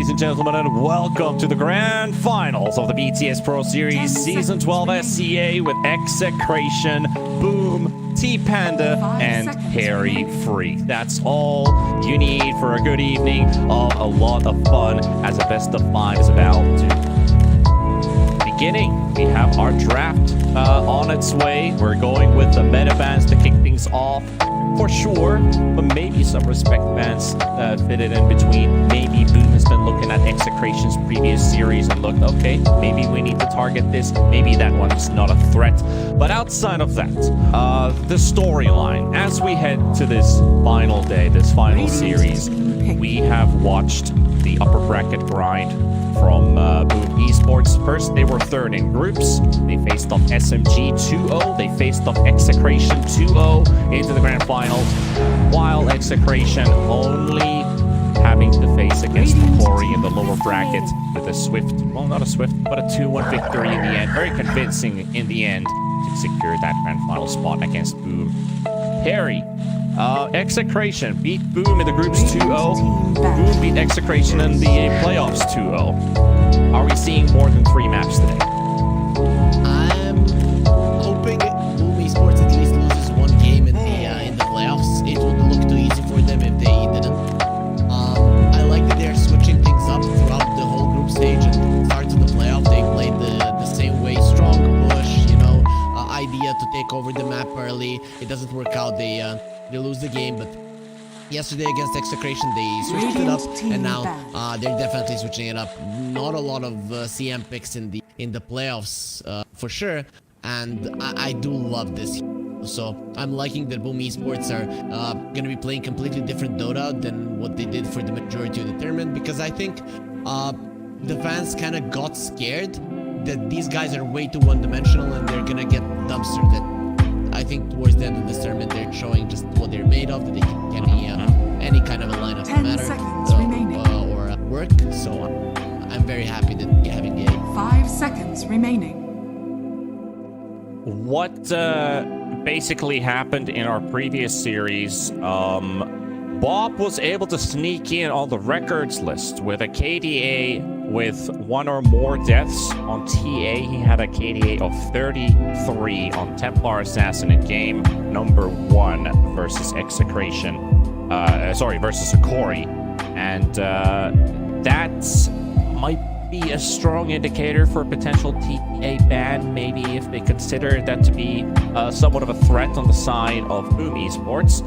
ladies and gentlemen, and welcome to the grand finals of the BTS Pro Series Season 12 SCA with Execration, Boom, T-Panda, and Harry Free. That's all you need for a good evening of a lot of fun as the best of five is about to beginning. We have our draft on its way. We're going with the meta bands to kick things off for sure, but maybe some respect bands fitted in between. Maybe Boom has been looking at Execration's previous series and looked, okay, maybe we need to target this. Maybe that one's not a threat. But outside of that, the storyline, as we head to this final day, this final series, we have watched the upper bracket grind from Boom Esports. First, they were third in groups. They faced off SMG 2-0. They faced off Execration 2-0 into the grand finals, while Execration only having to face Esports against Corey in the lower bracket with a swift, well, not a swift, but a 2-1 victory in the end. Very convincing in the end to secure that grand final spot against Boom. Perry, Execration beat Boom in the groups 2-0. Boom beat Execration in the playoffs 2-0. Are we seeing more than 3 maps today? I'm hoping Boom Esports at least loses 1 game in the playoffs. It would look too easy for them if they didn't. I like that they're switching things up throughout the whole group stage and starts of the playoff. They played the same way, strong push, idea to take over the map early. It doesn't work out. They lose the game, but yesterday against Execration they switched it up, and now they're definitely switching it up. Not a lot of CM picks in the playoffs for sure, and I do love this. So I'm liking that Boom Esports are going to be playing completely different Dota than what they did for the majority of the tournament, because I think the fans kind of got scared that these guys are way too one-dimensional and they're going to get dumpstered. That I think towards the end of this tournament they're showing just what they're made of, that they can get any kind of a lineup matter or work. So I'm very happy that we're having a 5 seconds remaining. What basically happened in our previous series, Bob was able to sneak in on the records list with a KDA with 1 or more deaths on TA. He had a KDA of 33 on Templar Assassin in game number 1 versus Execration. Versus Corey. And that might be a strong indicator for a potential TA ban, maybe if they consider that to be somewhat of a threat on the side of Boom Esports.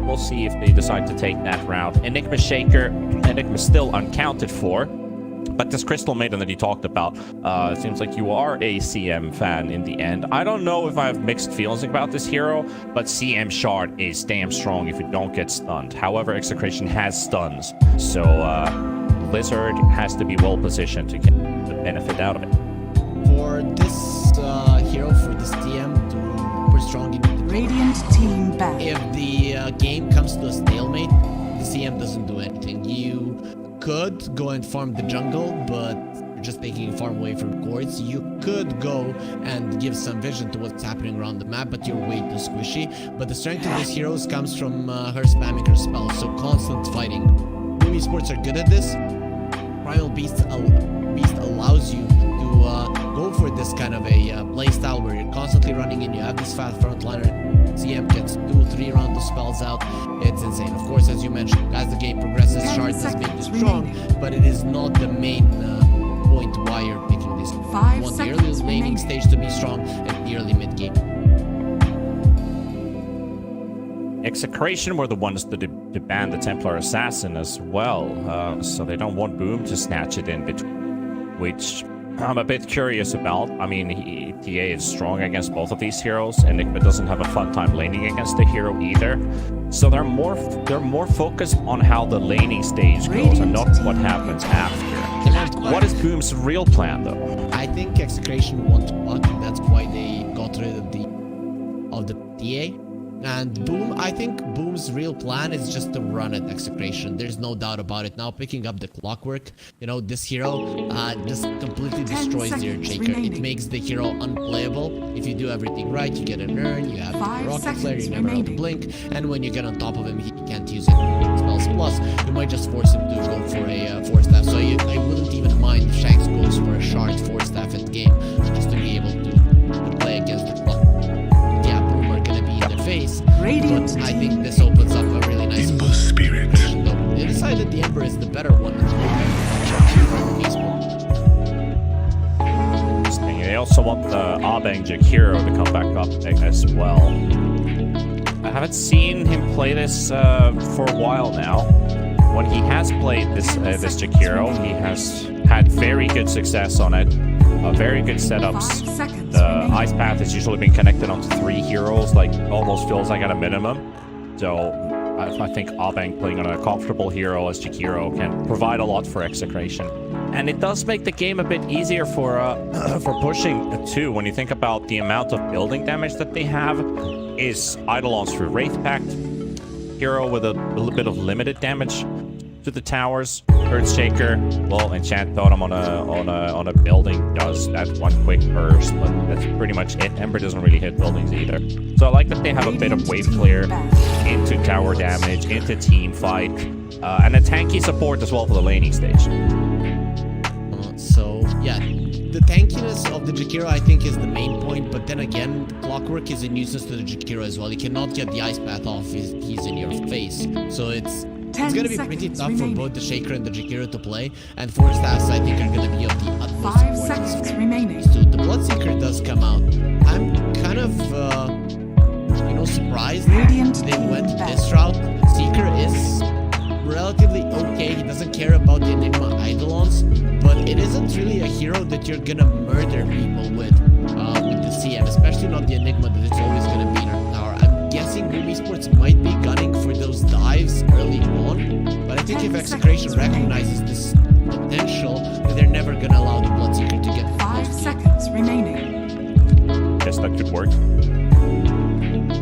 We'll see if they decide to take that route. Enigma Shaker, Enigma still uncounted for. But this Crystal Maiden that you talked about, it seems like you are a CM fan in the end. I don't know if I have mixed feelings about this hero, but CM Shard is damn strong if you don't get stunned. However, Execration has stuns, so Blizzard has to be well positioned to get the benefit out of it. For this hero, for this TM to super strong, you need to Radiant team back. If the game comes to a stalemate, the CM doesn't do anything. You could go and farm the jungle, but you're just taking farm away from cords. You could go and give some vision to what's happening around the map, but you're way too squishy. But the strength of these heroes comes from her spamming her spells, so constant fighting. Boom Esports are good at this. Primal Beast allows you to go for this kind of a playstyle where you're constantly running in. You have this fast frontliner. CM gets 2-3 rounds of spells out. It's insane. Of course, as you mentioned, as the game progresses, Shard does make you strong, but it is not the main point why you're picking this. You want the early laning stage to be strong and the early mid game. Execration were the ones to ban the Templar Assassin as well, so they don't want Boom to snatch it in between, which I'm a bit curious about. I mean, TA is strong against both of these heroes, and Enigma doesn't have a fun time laning against the hero either. So they're more focused on how the laning stage goes and not what happens after. What is Boom's real plan, though? I think Execration want to block, and that's why they got rid of the TA. And Boom, I think Boom's real plan is just to run at Execration. There's no doubt about it. Now picking up the clockwork, this hero just completely destroys their Shaker. It makes the hero unplayable. If you do everything right, you get an urn, you have the rocket flare, you never have to blink, and when you get on top of him, he can't use it. Spells plus, you might just force him to go for a force staff. So I wouldn't even mind if Shanks goes for a shard force staff at the game, just to be able to play against the clock. Face, but I think this opens up a really nice spirit. They decided the Ember is the better one. They also want the Abeng Jakiro to come back up as well. I haven't seen him play this for a while now. When he has played this Jakiro, he has had very good success on it. Very good setups. The ice path has usually been connected onto 3 heroes, like almost feels like at a minimum. So I think Abeng playing on a comfortable hero as Jakiro can provide a lot for Execration. And it does make the game a bit easier for pushing too. When you think about the amount of building damage that they have is Eidolons through Wraith Pact, hero with a little bit of limited damage. to the towers. Earthshaker will enchant totem on a building. Does that one quick burst, but that's pretty much it. Ember doesn't really hit buildings either. So I like that they have a bit of wave clear into tower damage, into team fight, and a tanky support as well for the laning stage. So yeah, the tankiness of the Jakiro I think is the main point, but then again, Clockwork is a nuisance to the Jakiro as well. You cannot get the ice path off if he's in your face. So it's gonna be pretty tough for both the Shaker and the Jakiro to play, and Forest Staffs I think are gonna be of the utmost 5 importance. seconds remaining. So the Bloodseeker does come out. I'm kind of surprised they went this route. Seeker is relatively okay. He doesn't care about the Enigma Eidolons, but it isn't really a hero that you're gonna murder people with the CM, especially not the Enigma that it's always gonna be in our tower. I'm guessing Boom Esports might be gunning for those dives early on, but I think if Execration recognizes this potential, then they're never gonna allow the Bloodseeker to get 5 seconds remaining. Guess that could work.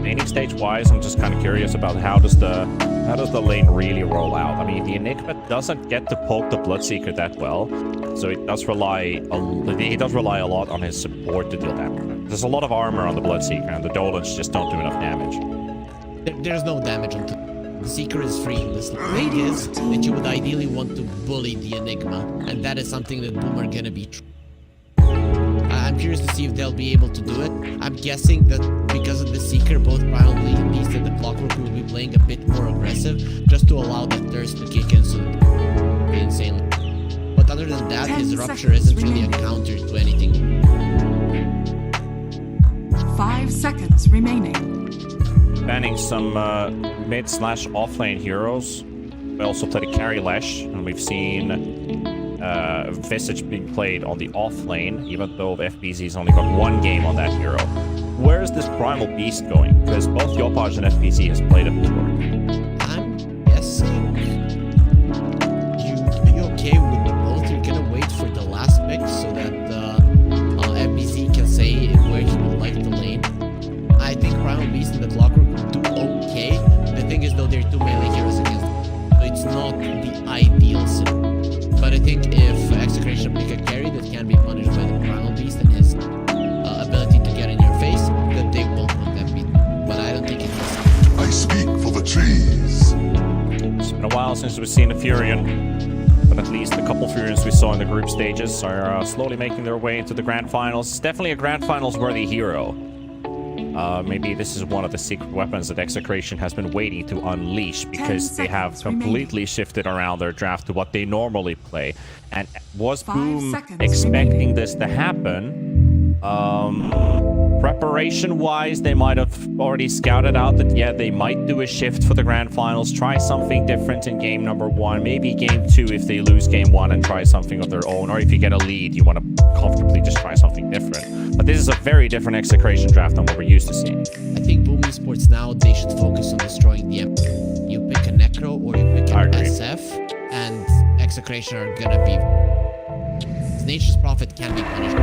Laning stage wise, I'm just kind of curious about how does the lane really roll out. I mean, the Enigma doesn't get to poke the Bloodseeker that well, so he does rely a lot on his support to deal damage. There's a lot of armor on the Bloodseeker, and the Dolans just don't do enough damage. There's no damage on the Seeker is free. The thing is that you would ideally want to bully the Enigma, and that is something that Boom are gonna be. I'm curious to see if they'll be able to do it. I'm guessing that because of the Seeker, both Primal Beast and the Clockwork will be playing a bit more aggressive, just to allow that thirst to kick in, so it'll be insane. But other than that, his Rupture isn't really a counter to anything. 5 seconds remaining. Banning some mid/off-lane heroes. We also played a carry Lash, and we've seen Visage being played on the off lane, even though the FBZ's only got one game on that hero. Where is this Primal Beast going? Because both Yopaj and FBZ has played it before. I'm guessing you'd be okay with both. You're gonna wait for the last pick so that FBZ can say where he would like to lane. I think Primal Beast and the Clockwork will do okay. The thing is though, they're two melee heroes against them, so it's not the ideal scenario. But I think if Execration pick a carry that can be punished by the Primal Beast and his ability to get in your face, that they will put them beat. But I don't think it is. I speak for the trees. It's been a while since we've seen a Furion, but at least the couple Furions we saw in the group stages are slowly making their way into the Grand Finals. It's definitely a Grand Finals worthy hero. Maybe this is one of the secret weapons that Execration has been waiting to unleash, because they have completely shifted around their draft to what they normally play. And was Boom expecting this to happen? Preparation-wise, they might have already scouted out that, yeah, they might do a shift for the Grand Finals, try something different in game number 1, maybe game 2 if they lose game 1 and try something of their own, or if you get a lead, you want to comfortably just try something different. But this is a very different Execration draft than what we're used to seeing. I think Boom Esports now, they should focus on destroying the Emperor. You pick a Necro or you pick an SF, and Execration are gonna be... Nature's Prophet can be punished.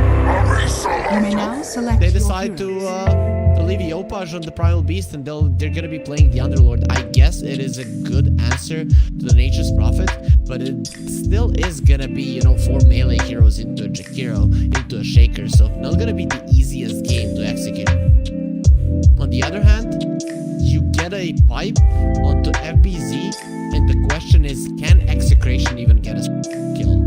You may now select They your decide to heroes. leave Yopaj on the Primal Beast, and they're gonna be playing the Underlord. I guess it is a good answer to the Nature's Prophet, but it still is gonna be, 4 melee heroes into a Jakiro, into a Shaker, so not gonna be the easiest game to execute. On the other hand, you get a pipe onto FBZ, and the question is, can Execration even get a kill?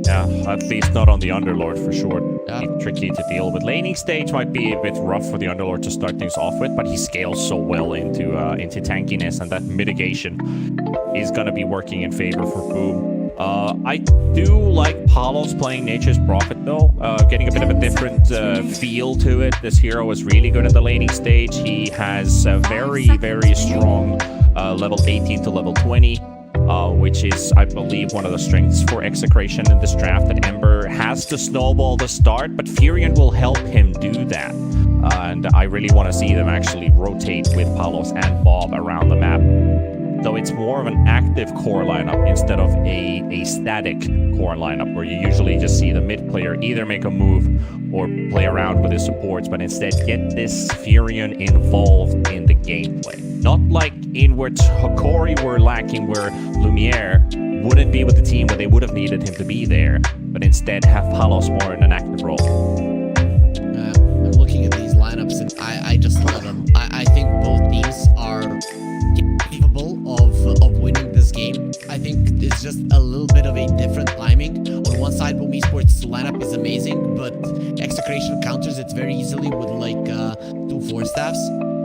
Yeah, at least not on the Underlord for sure. Yeah. Tricky to deal with. Laning stage might be a bit rough for the Underlord to start things off with, but he scales so well into tankiness, and that mitigation is going to be working in favor for Boom. I do like Palos playing Nature's Prophet though, getting a bit of a different feel to it. This hero is really good at the laning stage. He has a very, very strong level 18 to level 20. Which is, I believe, one of the strengths for Execration in this draft, that Ember has to snowball the start, but Furion will help him do that. And I really want to see them actually rotate with Palos and Bob around the map. So it's more of an active core lineup instead of a static core lineup, where you usually just see the mid player either make a move or play around with his supports, but instead get this Furion involved in the gameplay. Not like in where Corey were lacking, where Lumiere wouldn't be with the team where they would have needed him to be there, but instead have Palos more in an active role. I'm looking at these lineups and I just love them. I think both teams are capable of winning this game. I think it's just a little bit of a different timing. On one side, Boom Esports lineup is amazing, but Execration counters it very easily with like 2 4-staffs.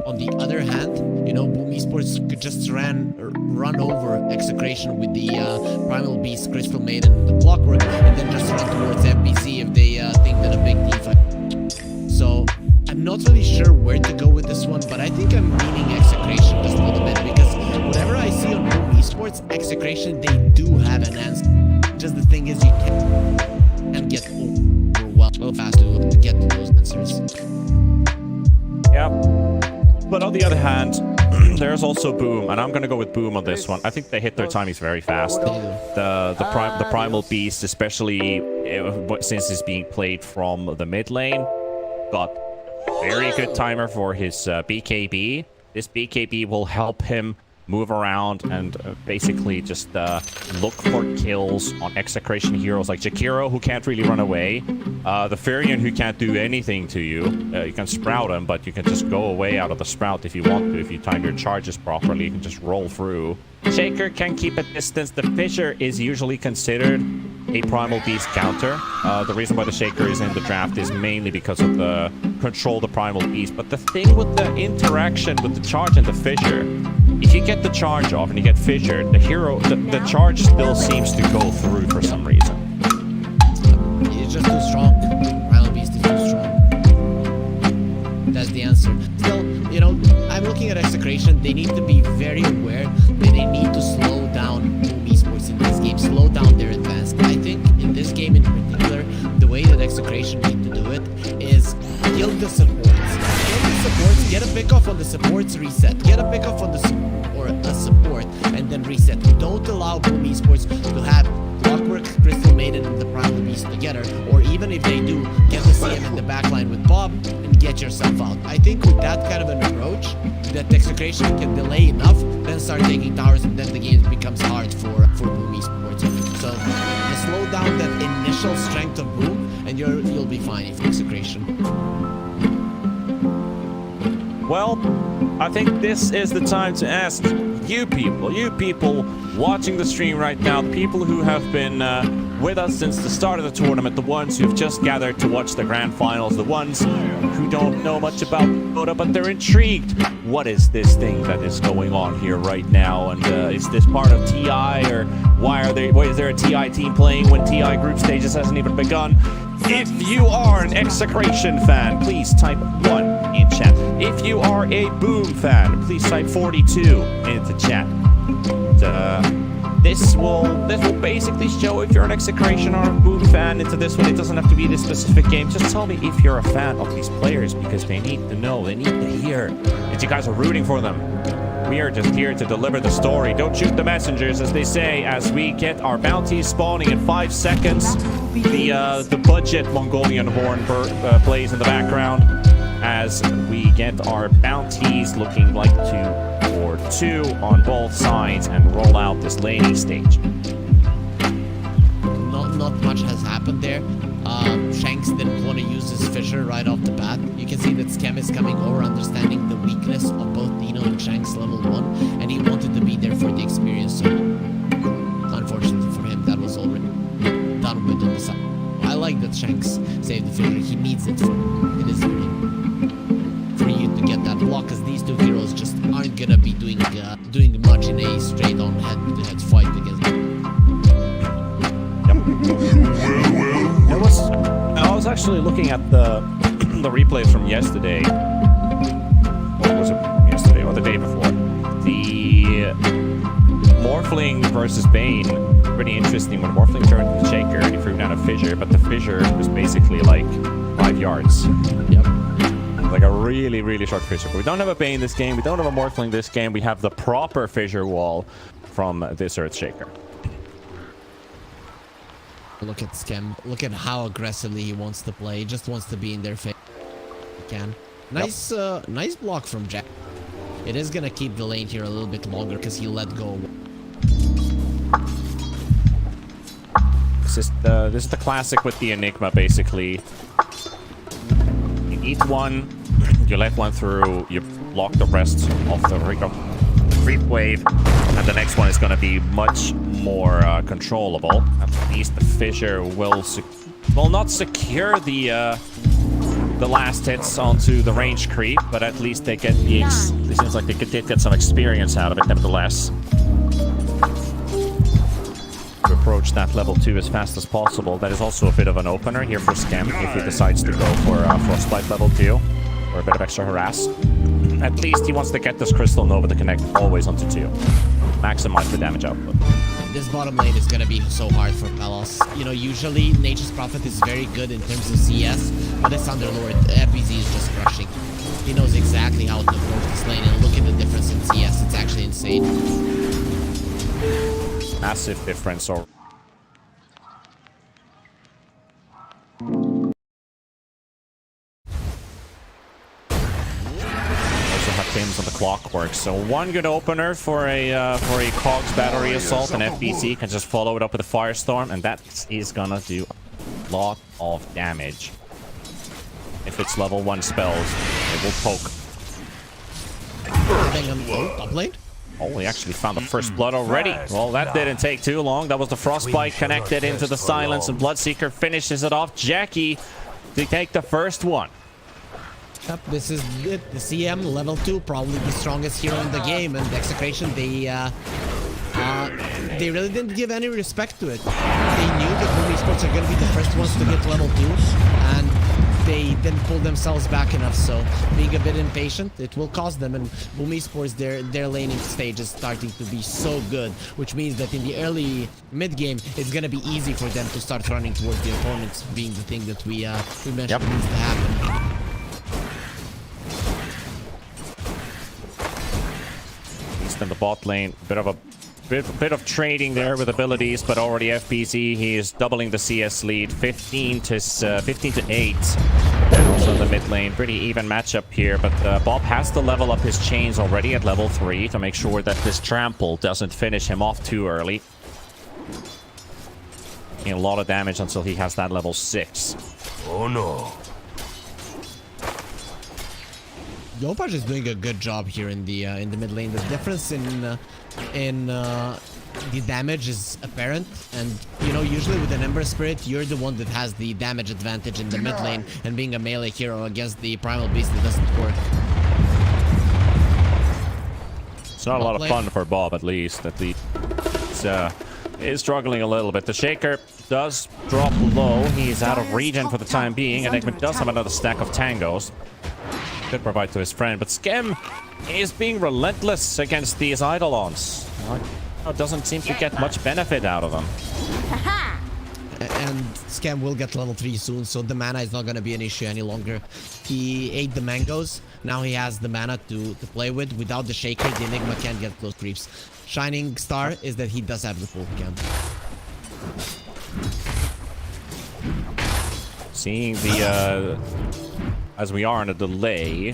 On the other hand, you know, Boom Esports could just run over Execration with the Primal Beast, Crystal Maiden, the Clockwork, and then just run towards FBC if they think that a big team fight. So I'm not really sure where to go with this one, but I think I'm leaning Execration just a little bit because whatever I see on Boom Esports, Execration, they do have an answer. Just the thing is you can't get over fast to get to those answers. Yeah. But on the other hand, there's also Boom, and I'm gonna go with Boom on this one. I think they hit their timings very fast. The Primal Beast, especially since it's being played from the mid lane, got very good timer for his BKB. This BKB will help him move around and basically just look for kills on Execration heroes like Jakiro, who can't really run away. The Furion, who can't do anything to you. You can sprout him, but you can just go away out of the sprout if you want to. If you time your charges properly, you can just roll through. Shaker can keep a distance. The Fissure is usually considered a Primal Beast counter. The reason why the Shaker is in the draft is mainly because of the control the Primal Beast. But the thing with the interaction with the charge and the Fissure, if you get the charge off and you get fissured, the charge still seems to go through for some reason. It's just too strong. Primal Beast is too strong. That's the answer. Still, you know, I'm looking at Execration. They need to be very aware that they need to slow down Boom Esports in this game. Slow down their advance. I think in this game in particular, the way that Execration need to do it is kill the supports. Get a pick off on the supports, reset. Get a pick off on the support and then reset. Don't allow Boom Esports to have Clockwork, Crystal Maiden, and the Primal Beast together. Or even if they do, get the CM in the backline with Bob and get yourself out. I think with that kind of an approach, that Execration can delay enough, then start taking towers, and then the game becomes hard for Boom Esports. So slow down that initial strength of Boom, and you'll be fine if Execration. Well, I think this is the time to ask you people watching the stream right now, the people who have been with us since the start of the tournament, the ones who have just gathered to watch the grand finals, the ones who don't know much about Dota, but they're intrigued. What is this thing that is going on here right now? And is this part of TI, or why is there a TI team playing when TI group stages hasn't even begun? If you are an Execration fan, please type 1 in chat. If you are a Boom fan, please type 42 into chat. This will basically show if you're an Execration or a Boom fan into this one. It doesn't have to be this specific game. Just tell me if you're a fan of these players, because they need to know, they need to hear that you guys are rooting for them. We are just here to deliver the story. Don't shoot the messengers, as they say, as we get our bounties spawning in 5 seconds. The budget Mongolian horn plays in the background as we get our bounties looking like 2 or 2 on both sides and roll out this laning stage. Not much has happened there. Shanks didn't want to use his Fissure right off the bat. You can see that Skem is coming over, understanding the weakness of both Dino and Shanks level 1, and he wanted to be there for the experience. So, unfortunately for him, that was already done with on the side. I like that Shanks saved the Fissure. He needs it in his game for you to get that block, because these two heroes just aren't gonna be doing much in a straight-on head-to-head fight against them. I was actually looking at the replays from yesterday. What was it? Yesterday or the day before? The Morphling versus Bane. Pretty interesting when Morphling turned to the Shaker and he threw down a Fissure, but the Fissure was basically like 5 yards. Yep. Like a really, really short Fissure. But we don't have a Bane this game. We don't have a Morphling this game. We have the proper Fissure wall from this Earthshaker. Look at Skem. Look at how aggressively he wants to play. He just wants to be in their face. He can. Nice, nice block from Jack. It is gonna keep the lane here a little bit longer because he let go. This is the classic with the Enigma, basically. You eat one, you let one through, you block the rest of the creep wave, and the next one is going to be much more controllable. At least the Fissure will not secure the last hits onto the range creep, but at least they get it seems like they did get some experience out of it nevertheless. To approach that level 2 as fast as possible. That is also a bit of an opener here for Skem if he decides to go for Frostbite level 2 or a bit of extra harass. At least he wants to get this Crystal Nova to connect always onto 2. Maximize the damage output. This bottom lane is gonna be so hard for Pelos. You know, usually Nature's Prophet is very good in terms of CS, but this Underlord, FBZ is just crushing. He knows exactly how to approach this lane, and look at the difference in CS. It's actually insane. Massive difference. Or also have Tims on the clockwork, so one good opener for a Cogs battery assault, and FBZ can just follow it up with a Firestorm, and that is gonna do a lot of damage. If it's level 1 spells, it will poke. Top lane? Oh, he actually found the first blood already. Well, that didn't take too long. That was the Frostbite connected into the Silence, and Bloodseeker finishes it off. Jackie to take the first one. Yep, this is good. The CM level 2, probably the strongest hero in the game, and the Execration, they really didn't give any respect to it. They knew that Boom Esports are going to be the first ones to get level 2, and they didn't pull themselves back enough, so being a bit impatient, it will cost them. And Boom Esports, their laning stage is starting to be so good, which means that in the early mid-game, it's going to be easy for them to start running towards the opponents, being the thing that we mentioned needs to happen. East in the bot lane, bit of trading there with abilities, but already FBZ, he is doubling the CS lead, 15 to 8. And also in the mid lane, pretty even matchup here, but Bob has to level up his chains already at level 3 to make sure that this trample doesn't finish him off too early. Taking a lot of damage until he has that level 6. Oh no. Yopaj is doing a good job here in the mid lane. The difference in the damage is apparent, and you know, usually with an Ember Spirit, you're the one that has the damage advantage in the mid lane, and being a melee hero against the Primal Beast, that doesn't work. It's not a lot of fun for Bob, at least. Is struggling a little bit. The Shaker does drop low. He's out of regen for the time being, and Eggman does have another stack of Tangos. Could provide to his friend, but Skem is being relentless against these Eidolons. Doesn't seem to get much benefit out of them. And Skem will get level 3 soon, so the mana is not going to be an issue any longer. He ate the mangoes, now he has the mana to play with. Without the Shaker, the Enigma can't get close creeps. Shining Star is that he does have the full camp. Seeing the as we are in a delay,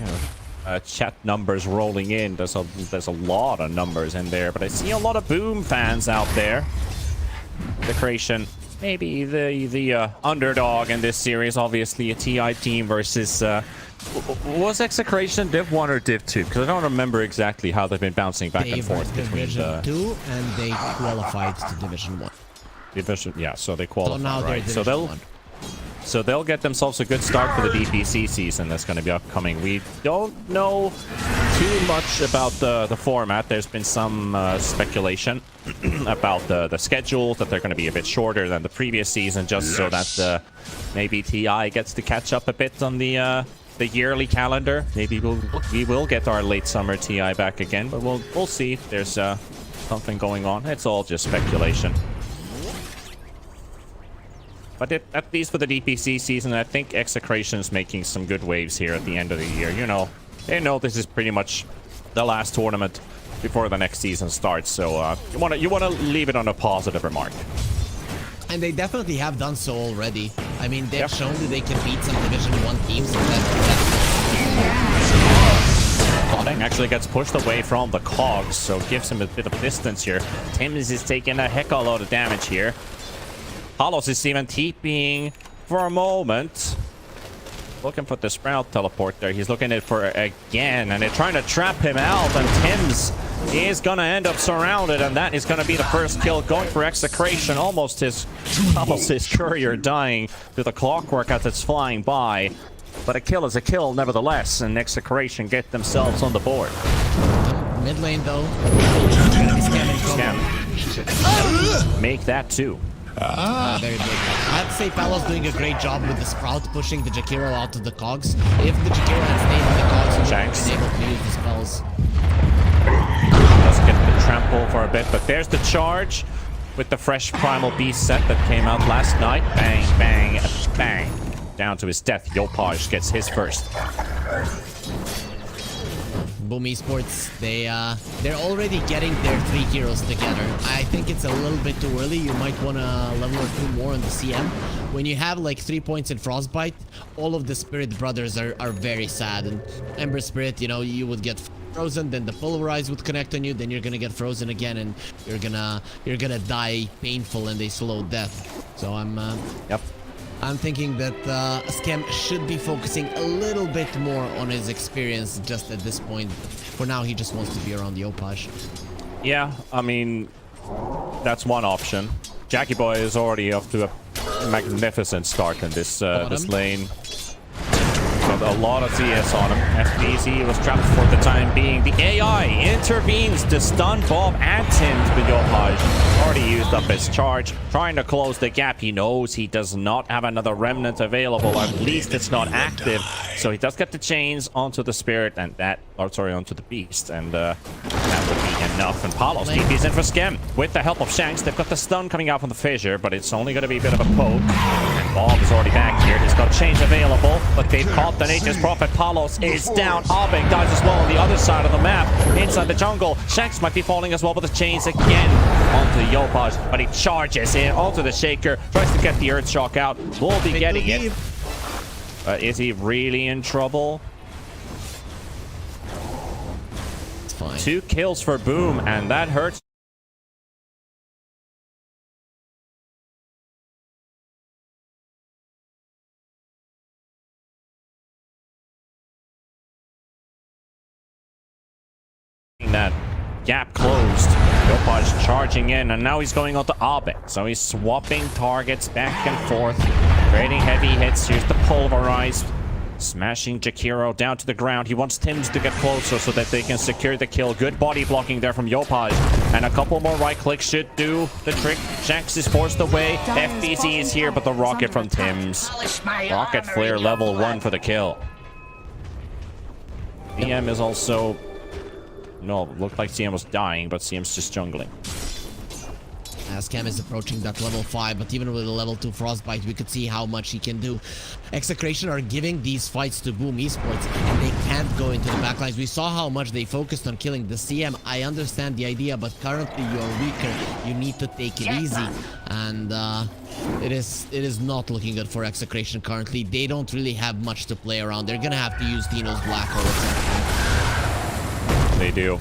chat numbers rolling in. There's a lot of numbers in there, but I see a lot of Boom fans out there. Execration, maybe the underdog in this series. Obviously, a TI team versus was Execration Div 1 or Div 2? Because I don't remember exactly how they've been bouncing back and forth between Division 2, and they qualified to Division 1. Division, yeah. So they qualified, so now right? So they'll get themselves a good start for the DPC season that's going to be upcoming. We don't know too much about the format. There's been some speculation about the schedules, that they're going to be a bit shorter than the previous season, just so that maybe TI gets to catch up a bit on the yearly calendar. Maybe we will get our late summer TI back again, but we'll see if there's something going on. It's all just speculation. But at least for the DPC season, I think Execration is making some good waves here at the end of the year. You know, they know this is pretty much the last tournament before the next season starts. So you wanna leave it on a positive remark. And they definitely have done so already. I mean, they've shown that they can beat some Division 1 teams. And Bang actually gets pushed away from the cogs, so gives him a bit of distance here. Tims is taking a heck of a lot of damage here. Palos is even TPing for a moment. Looking for the Sprout teleport there. He's looking at for again, and they're trying to trap him out, and Tims is gonna end up surrounded, and that is gonna be the first kill going for Execration. Almost his courier dying to the clockwork as it's flying by. But a kill is a kill nevertheless, and Execration get themselves on the board. Mid lane though. Scam. Make that too. Very big. I have to say Palos doing a great job with the Sprout pushing the Jakiro out of the cogs. If the Jakiro had stayed in the cogs, he would have been able to use the spells. Let's get the trample for a bit, but there's the charge with the fresh Primal Beast set that came out last night. Bang, bang, bang. Down to his death. Yopaj gets his first. Boom Esports, they're already getting their 3 heroes together. I think it's a little bit too early. You might want to level or 2 more on the CM. When you have like 3 points in Frostbite, all of the Spirit Brothers are very sad. And Ember Spirit, you know, you would get frozen, then the Pulverize would connect on you, then you're gonna get frozen again, and you're gonna die painful and a slow death. So I'm thinking that Scam should be focusing a little bit more on his experience just at this point. For now, he just wants to be around the Opage. Yeah, I mean, that's one option. Jackie Boy is already off to a magnificent start in this this lane. So a lot of CS on him. FBZ was trapped for the time being. The AI intervenes to stun Bob and Tims, but Yopaj already used up his charge. Trying to close the gap. He knows he does not have another remnant available. At least it's not active. So he does get the chains onto the spirit and that, or sorry, onto the beast. And that will be enough. And Palos TP's in for Skem. With the help of Shanks, they've got the stun coming out from the fissure, but it's only going to be a bit of a poke. And Bob is already back here. He's got chains available, but they've caught the Nature's Prophet. Palos is down. Arbeng dies as well on the other side of the map. Inside the jungle, Shanks might be falling as well, but the chains again onto Yopaj, but he charges in onto the Shaker, tries to get the Earth Shock out. Will be getting it. Is he really in trouble? It's fine. 2 kills for Boom, and that hurts. That gap closed. Yopaj charging in, and now he's going on to Arbeng. So he's swapping targets back and forth, creating heavy hits. Here's the Pulverize, smashing Jakiro down to the ground. He wants Tims to get closer so that they can secure the kill. Good body blocking there from Yopaj, and a couple more right clicks should do the trick. Shanks is forced away. FBZ is here, but the rocket from Tims. Rocket Flare level 1 for the kill. CM is also... No, looked like CM was dying, but CM's just jungling. Scam is approaching that level 5, but even with a level 2 Frostbite, we could see how much he can do. Execration are giving these fights to Boom Esports, and they can't go into the backlines. We saw how much they focused on killing the CM. I understand the idea, but currently you're weaker. You need to take it easy, and it is not looking good for Execration currently. They don't really have much to play around. They're gonna have to use Dino's Black Hole at some point. They do.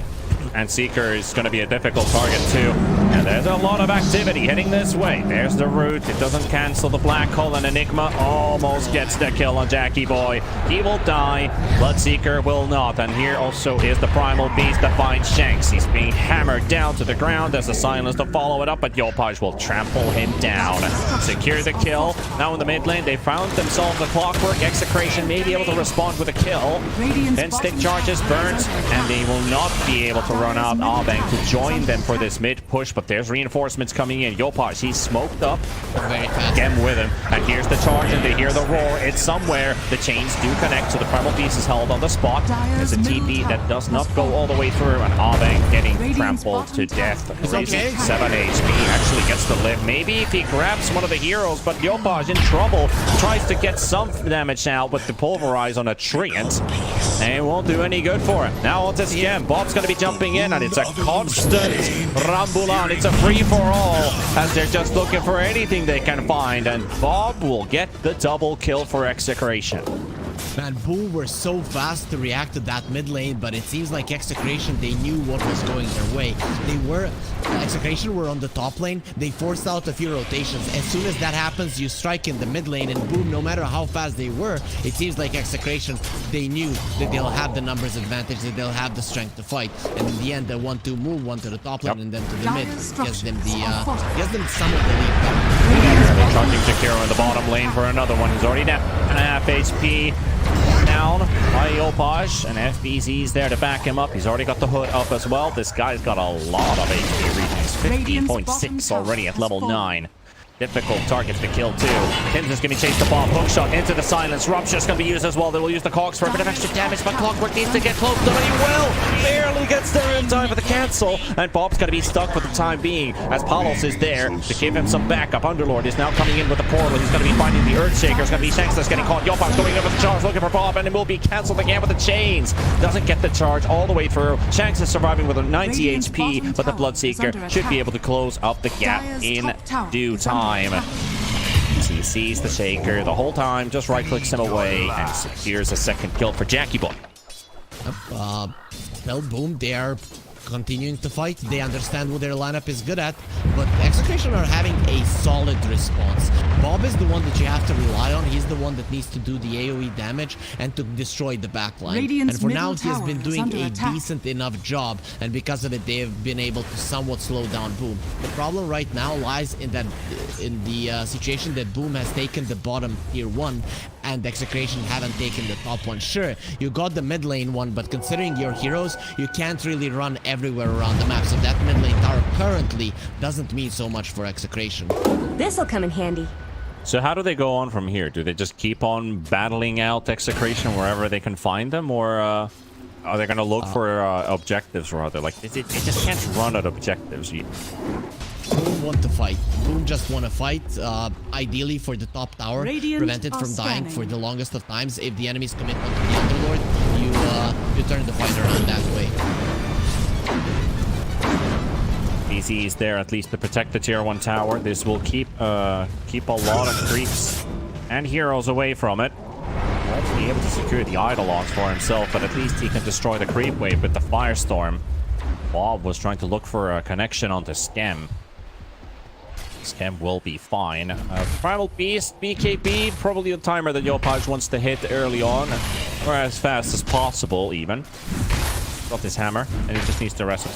And Seeker is going to be a difficult target too. And there's a lot of activity heading this way. There's the root. It doesn't cancel the black hole, and Enigma almost gets the kill on Jackie Boy. He will die, but Seeker will not. And here also is the Primal Beast that finds Shanks. He's being hammered down to the ground. There's a silence to follow it up, but Yopaj will trample him down. Secure the kill. Now in the mid lane, they found themselves a clockwork. Execration may be able to respond with a kill. Then stick charges burnt, and they will not be able to run out Arbeng to join them for this mid push, but there's reinforcements coming in. Yopaj, he's smoked up. Very fast. Gem with him, and here's the charge, and they hear the roar. It's somewhere. The chains do connect, so the Primal Beast is held on the spot. There's a TP that does not go all the way through, and Arbeng getting trampled to death. Okay. 7 HP, actually gets to live. Maybe if he grabs one of the heroes, but Yopaj in trouble. Tries to get some damage out with the Pulverize on a Treant, and it won't do any good for him. Now onto Scam. Bob's going to be jumping in, and it's a constant Rambulan. It's a free-for-all as they're just looking for anything they can find, and Bob will get the double kill for Execration. Man, Boom were so fast to react to that mid lane, but it seems like Execration, they knew what was going their way. Execration were on the top lane, they forced out a few rotations. As soon as that happens, you strike in the mid lane, and Boom, no matter how fast they were, it seems like Execration, they knew that they'll have the numbers advantage, that they'll have the strength to fight. And in the end, the 1-2 move, one to the top lane and then to the mid, gives them some of the lead. Charging Jakiro in the bottom lane for another one. He's already down half HP. Down by Yopaj, and FBZ's there to back him up. He's already got the hood up as well. This guy's got a lot of HP. He's 15.6 already at level 9. Difficult targets to kill too. Tim's just gonna chase the bomb. Hook shot into the silence. Rupture's gonna be used as well. They will use the cogs for a bit of extra damage, but Clockwork needs to get close to it. He will! Barely gets there in time for the cancel. And Bob's gonna be stuck for the time being, as Palos is there to give him some backup. Underlord is now coming in with the portal. He's gonna be finding the Earthshaker. It's gonna be Shanks that's getting caught. Yopaj going in with the charge, looking for Bob, and it will be cancelled again with the chains. Doesn't get the charge all the way through. Shanks is surviving with a 90 HP, but the Bloodseeker should be able to close up the gap in due time. He sees the Shaker the whole time, just right-clicks him away, and secures a second kill for Jackie Boy. Well, Boom, they are continuing to fight. They understand what their lineup is good at, but Execration are having a solid response. Bob is the one that you have to rely on. He's the one that needs to do the AoE damage and to destroy the backline. And for now, he has been doing a decent enough job, and because of it, they have been able to somewhat slow down Boom. The problem right now lies in the situation that Boom has taken the bottom tier 1 and Execration haven't taken the top one. Sure, you got the mid lane one, but considering your heroes, you can't really run everywhere around the map, so that mid lane tower currently doesn't mean so much for Execration. This'll come in handy. So how do they go on from here? Do they just keep on battling out Execration wherever they can find them, or are they going to look for objectives rather? Like, they just can't run at objectives. Boom want to fight. Boom just want to fight, ideally for the top tower, prevent it from dying for the longest of times. If the enemies commit onto the Underlord, you turn the fight around that way. BZ is there at least to protect the tier 1 tower. This will keep a lot of creeps and heroes away from it. Won't be able to secure the Eidolons for himself, but at least he can destroy the creep wave with the Firestorm. Bob was trying to look for a connection onto Skem. Skem will be fine. Primal Beast, BKB, probably the timer that Yopaj wants to hit early on, or as fast as possible even. Got his hammer, and he just needs to rest.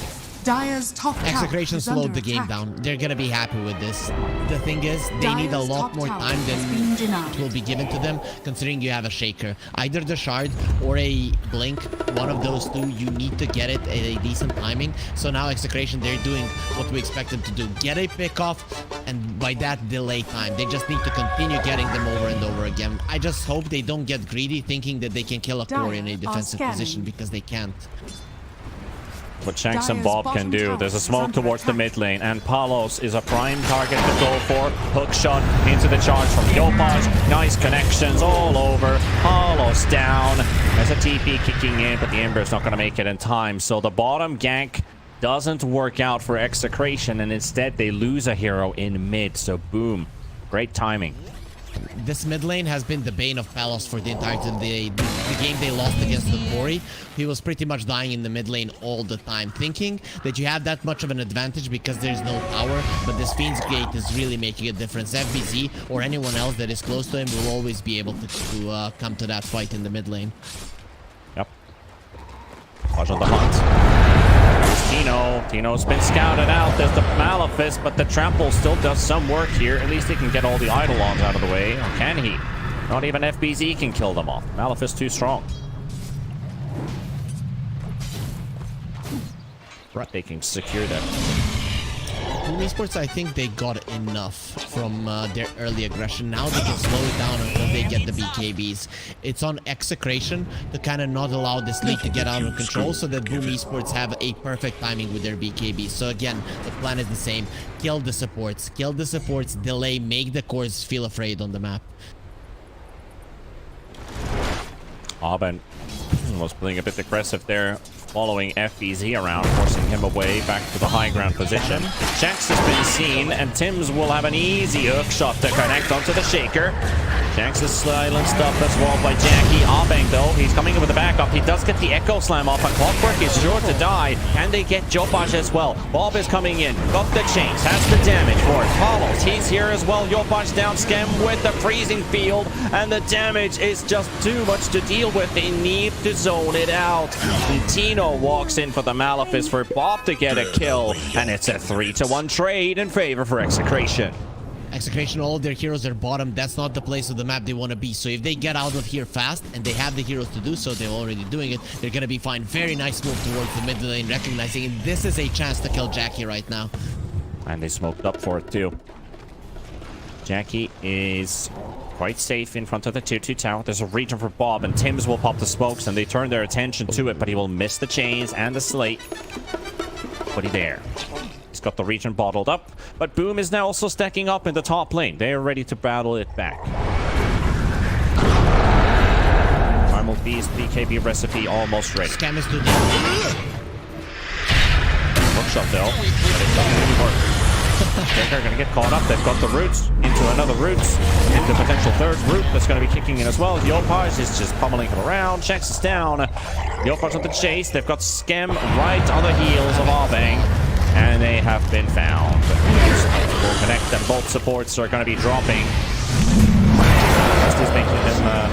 Dire's top tower Execration is slowed under the game attack. down. They're gonna be happy with this. The thing is, they need a Dire's lot top more tower time has been than denied. will be given to them, considering you have a Shaker. Either the Shard or a Blink, one of those two, you need to get it at a decent timing. So now Execration, they're doing what we expect them to do. Get a pick off, and by that, delay time. They just need to continue getting them over and over again. I just hope they don't get greedy, thinking that they can kill a core in a defensive position, because they can't. What Shanks and Bob can do. There's a smoke towards the mid lane, and Palos is a prime target to go for. Hook shot into the charge from Yopaj. Nice connections all over. Palos down. There's a TP kicking in, but the Ember's not going to make it in time. So the bottom gank doesn't work out for Execration, and instead they lose a hero in mid. So boom. Great timing. This mid lane has been the bane of Palos for the entirety of the game they lost against the Quarry. He was pretty much dying in the mid lane all the time, thinking that you have that much of an advantage because there's no tower, but this Fiend's Gate is really making a difference. FBZ or anyone else that is close to him will always be able to come to that fight in the mid lane. Yep. Watch on the hunt. Tino's been scouted out. There's the Malefice, but the Trample still does some work here. At least he can get all the Eidolons out of the way. Or can he? Not even FBZ can kill them off. Malefice too strong. Right, they can secure them. Boom Esports, I think they got enough from their early aggression. Now they can slow it down until they get the BKBs. It's on Execration to kind of not allow this league to get out of control so that Boom Esports have a perfect timing with their BKBs. So again, the plan is the same. Kill the supports, delay, make the cores feel afraid on the map. Aben was playing a bit aggressive there following FBZ around, forcing him away back to the high ground position. Jax has been seen, and Tims will have an easy hook shot to connect onto the shaker. Jax is silenced up as well by Jackie. Abeng, though, he's coming in with the backup. He does get the Echo Slam off, and Clockwork is sure to die. Can they get Yopaj as well? Bob is coming in. Got the chains. Has the damage for it. Paulos, he's here as well. Yopaj down. Scam with the freezing field, and the damage is just too much to deal with. They need to zone it out. And Tino walks in for the Malefice for Bob to get a kill, and it's a 3-1 trade in favor for Execration. Execration, all of their heroes are bottom. That's not the place of the map they want to be. So if they get out of here fast, and they have the heroes to do so, they're already doing it, they're going to be fine. Very nice move towards the mid lane, recognizing this is a chance to kill Jackie right now. And they smoked up for it too. Jackie is quite safe in front of the 2-2 tower. There's a region for Bob, and Tims will pop the smokes, and they turn their attention to it, but he will miss the chains and the slate. But he's there. He's got the region bottled up, but Boom is now also stacking up in the top lane. They are ready to battle it back. Primal Beast BKB recipe almost ready. Scam is too deep. Hookshot though, but it doesn't really work. They're going to get caught up. They've got the roots into another roots, into potential third root that's going to be kicking in as well. Yopaj is just pummeling him around. Jax is down. Yopaj on the chase. They've got Scam right on the heels of Abeng, and they have been found. Will connect them. Both supports are going to be dropping. Just is making them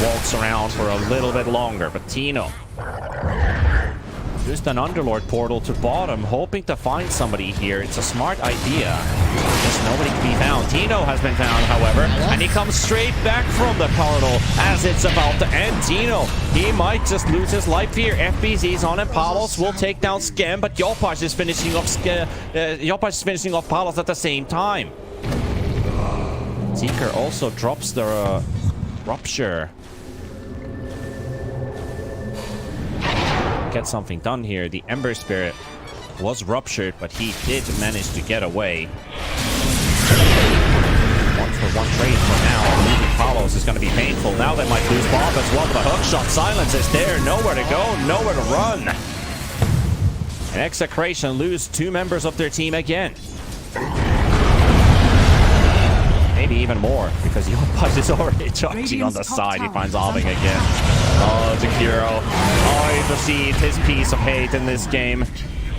waltz around for a little bit longer, but Tino used an Underlord portal to bottom, hoping to find somebody here. It's a smart idea. Just nobody can be found. Tino has been found, however, and he comes straight back from the portal as it's about to end. Tino, he might just lose his life here. FBZ's on him. Palos will take down Scam, but Yopaj is finishing off Palos at the same time. Seeker also drops the Rupture. Get something done here. The Ember Spirit was ruptured, but he did manage to get away. 1-for-1 trade for now. Losing Palos is going to be painful. Now they might lose Bob as well. The hookshot silence is there. Nowhere to go, nowhere to run. And Execration lose 2 members of their team again. Maybe even more, because Yopaj is already charging on the side. He finds Abeng again. Oh, Zakiro. Oh, he received his piece of hate in this game.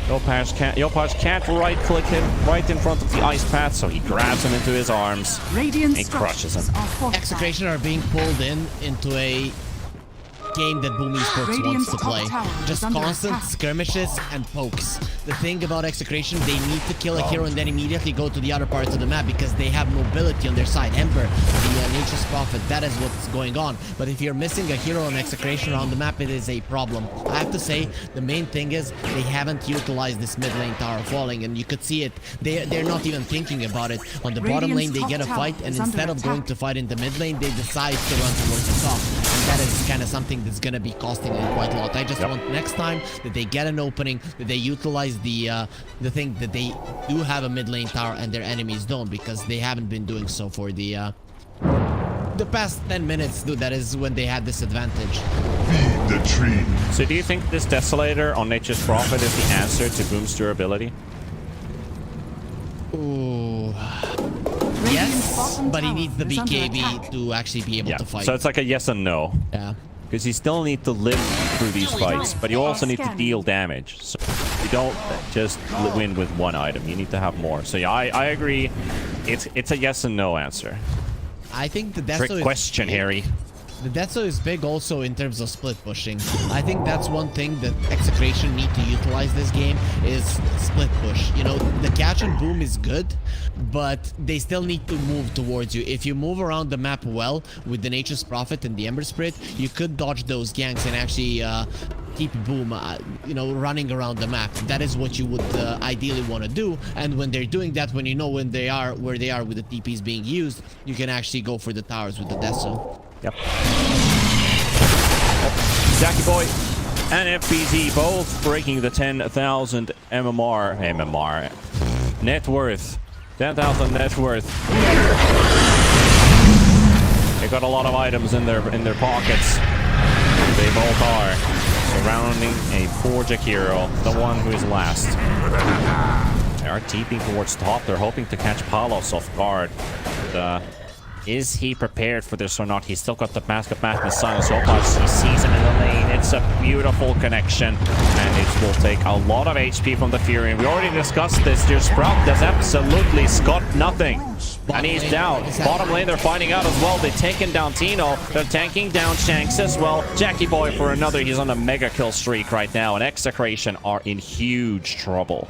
Yopaj can't right-click him right in front of the ice path, so he grabs him into his arms and crushes him. Execration are being pulled into a game that Boom Esports wants to play. Just constant skirmishes and pokes. The thing about Execration, they need to kill a hero and then immediately go to the other parts of the map because they have mobility on their side. Ember, the Nature's Prophet, that is what's going on. But if you're missing a hero on Execration around the map, it is a problem. I have to say, the main thing is they haven't utilized this mid lane tower falling, and you could see it. They're not even thinking about it. On the bottom lane, they get a fight, and instead of going to fight in the mid lane, they decide to run towards the top. And that is kind of something that's going to be costing them quite a lot. I just want next time that they get an opening, that they utilize the thing that they do have a mid lane tower and their enemies don't, because they haven't been doing so for the past 10 minutes. Dude, that is when they had this advantage. Feed the tree. So do you think this Desolator on Nature's Prophet is the answer to Boom's durability? Ooh. Yes, but he needs the BKB to actually be able to fight. So it's like a yes and no. Yeah. Because you still need to live through these fights, but you also need to deal damage. So you don't just win with one item. You need to have more. So yeah, I agree. It's a yes and no answer. I think the Trick question, Harry. The Deathso is big also in terms of split pushing. I think that's one thing that Execration need to utilize this game is split push. You know, the catch and boom is good, but they still need to move towards you. If you move around the map well with the Nature's Prophet and the Ember Spirit, you could dodge those ganks and actually keep Boom, you know, running around the map. That is what you would ideally want to do. And when they're doing that, when you know when they are where they are with the TPs being used, you can actually go for the towers with the Deathso. Yep. Jackie Boy and FBZ both breaking the 10,000 MMR net worth. 10,000 net worth. They got a lot of items in their pockets. They both are. Surrounding a Forja hero, the one who is last. They are TPing towards top. They're hoping to catch Palos off guard. But, is he prepared for this or not? He's still got the Mask of Madness silence. He sees him in the lane. It's a beautiful connection. And it will take a lot of HP from the Fury. And we already discussed this. Your Sprout does absolutely Scott nothing. And he's down. Bottom lane, they're finding out as well. They've taken down Tino. They're tanking down Shanks as well. Jackie Boy for another. He's on a mega kill streak right now. And Execration are in huge trouble.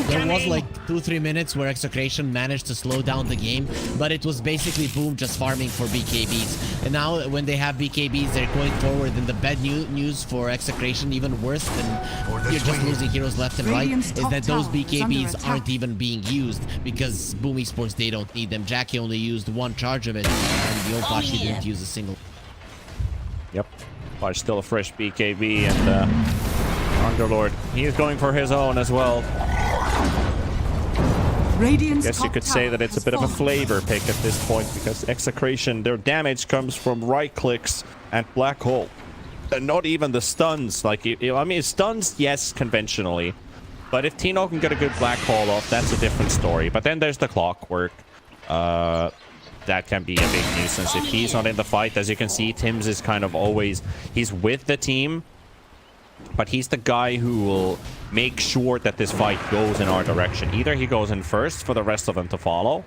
There was like 2-3 minutes where Execration managed to slow down the game, but it was basically Boom just farming for BKBs. And now when they have BKBs, they're going forward. And the bad news for Execration, even worse than you're just losing heroes left and right, is that those BKBs aren't even being used because Boom Esports, they don't need them. Jackie only used one charge of it, and the Opashi didn't use a single. Yep, but still a fresh BKB, and Underlord, he is going for his own as well. I guess you could say that it's a bit of a flavor pick at this point because Execration, their damage comes from right clicks and black hole, and not even the stuns. Like, I mean, stuns, yes, conventionally, but if Tino can get a good black hole off, that's a different story. But then there's the clockwork. That can be a big nuisance if he's not in the fight. As you can see, Tim's is kind of always, he's with the team, but he's the guy who will make sure that this fight goes in our direction. Either he goes in first for the rest of them to follow,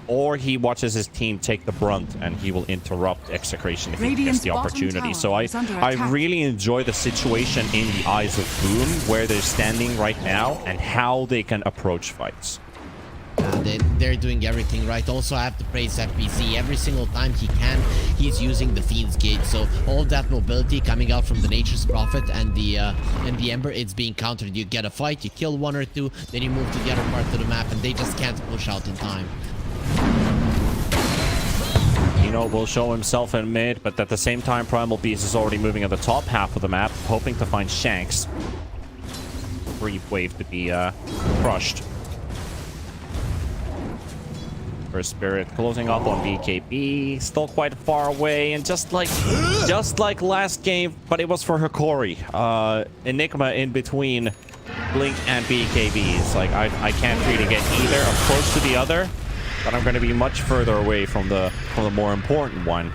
or he watches his team take the brunt and he will interrupt Execration if he gets the opportunity. So I really enjoy the situation in the eyes of Boom, where they're standing right now and how they can approach fights. They're doing everything right. Also, I have to praise FBC. Every single time he can, he's using the Fiend's Gate. So all that mobility coming out from the Nature's Prophet and the Ember, it's being countered. You get a fight, you kill one or two, then you move to the other part of the map, and they just can't push out in time. Tino will show himself in mid, but at the same time, Primal Beast is already moving at the top half of the map, hoping to find Shanks. Brief wave to be crushed. First Spirit closing up on BKB, still quite far away, and just like last game, but it was for Hikori. Enigma in between Blink and BKB. It's like I can't really get either. I'm close to the other, but I'm going to be much further away from the more important one.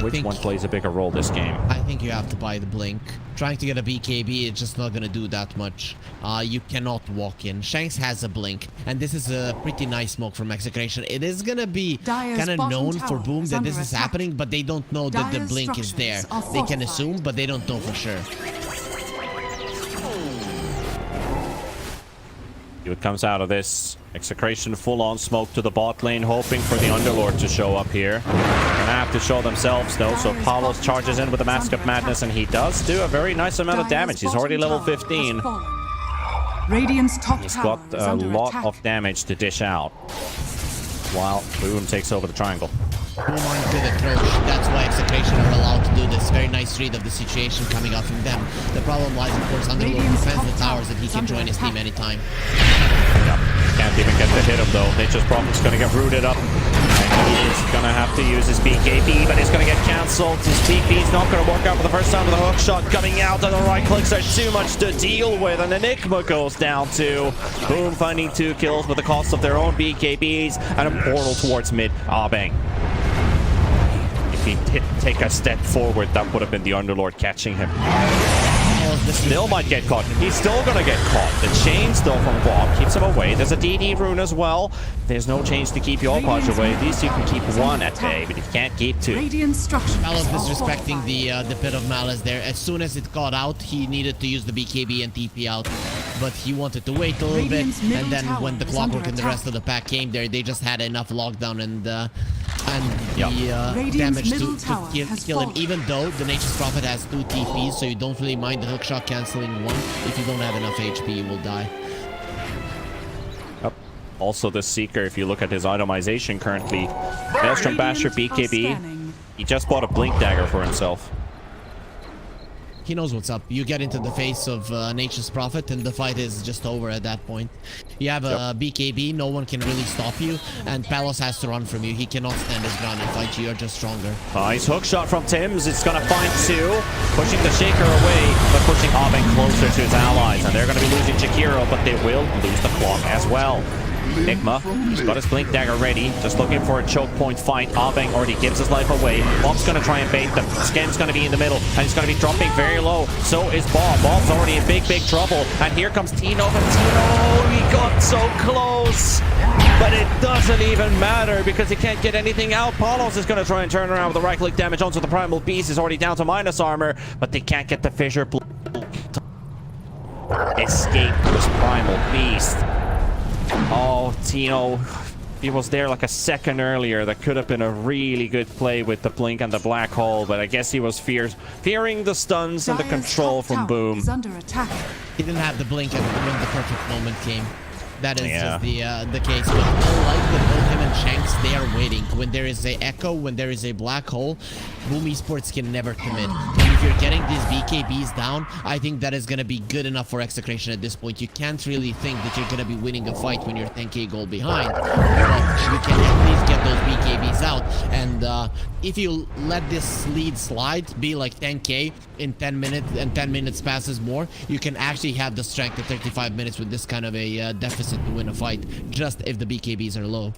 Which one plays a bigger role this game? I think you have to buy the Blink. Trying to get a BKB, it's just not gonna do that much. You cannot walk in. Shanks has a Blink, and this is a pretty nice smoke from Execration. It is gonna be kind of known for Boom that this is happening, but they don't know that the Blink is there. They can assume, but they don't know for sure. What comes out of this? Execration full-on smoke to the bot lane, hoping for the Underlord to show up here. Gonna have to show themselves though, so Palos charges in with the Mask of Madness, and he does do a very nice amount of damage. He's already level 15. He's got a lot of damage to dish out, while Boom takes over the triangle. Boom on to the approach. That's why Execration are allowed to do this. Very nice read of the situation coming out from them. The problem lies, of course, Underlord defends the towers, and he can join his team anytime. Yeah. Can't even get to hit him though. Nature's Prophet's gonna get rooted up. And he is gonna have to use his BKB, but it's gonna get cancelled. His TP's not gonna work out for the first time with a hook shot coming out, and the right clicks are too much to deal with, and Enigma goes down too. Boom finding 2 kills with the cost of their own BKBs, and a portal towards mid. Ah, bang. If he didn't take a step forward, that would have been the Underlord catching him. Still might get caught. He's still gonna get caught. The chains though from Bob keeps him away. There's a DD rune as well. There's no chains to keep your Podge away. At least you can keep 1 at bay, but you can't keep 2. Malice disrespecting the bit of Malice there. As soon as it got out, he needed to use the BKB and TP out. But he wanted to wait a little bit, and then when the clockwork and the rest of the pack came there, they just had enough lockdown and the damage to kill him. Even though the Nature's Prophet has 2 TPs, so you don't really mind the hookshot canceling 1. If you don't have enough HP, you will die. Yep. Also, the Seeker, if you look at his itemization currently, Maelstrom Basher BKB, he just bought a Blink Dagger for himself. He knows what's up. You get into the face of Nature's Prophet, and the fight is just over at that point. You have a BKB, no one can really stop you, and Palos has to run from you. He cannot stand his ground and fight you. You're just stronger. Nice hook shot from Tim's. It's going to find two. Pushing the Shaker away, but pushing Abeng closer to his allies. And they're going to be losing Jakiro, but they will lose the clock as well. Enigma, he's got his Blink Dagger ready, just looking for a choke point fight. Abeng already gives his life away. Bob's going to try and bait them. Skem's going to be in the middle, and he's going to be dropping very low. So is Bob. Bob's already in big trouble. And here comes Tino, but Tino, he got so close. But it doesn't even matter because he can't get anything out. Palos is going to try and turn around with the right-click damage onto the Primal Beast. Is already down to minus armor, but they can't get the Fissure Blade. Escape this Primal Beast. Oh, Tino, he was there like a second earlier. That could have been a really good play with the Blink and the Black Hole, but I guess he was fearing the stuns and the control from Boom. Under attack. He didn't have the Blink and when the perfect moment came. That is just the case. But I like that both him and Shanks, they are waiting. When there is a Echo, when there is a Black Hole, Boom Esports can never commit. And if you're getting these BKBs down, I think that is going to be good enough for Execration at this point. You can't really think that you're going to be winning a fight when you're 10k goal behind. But you can at least get those BKBs out. And if you let this lead slide, be like 10k in 10 minutes, and 10 minutes passes more, you can actually have the strength at 35 minutes with this kind of a deficit to win a fight, just if the BKBs are low.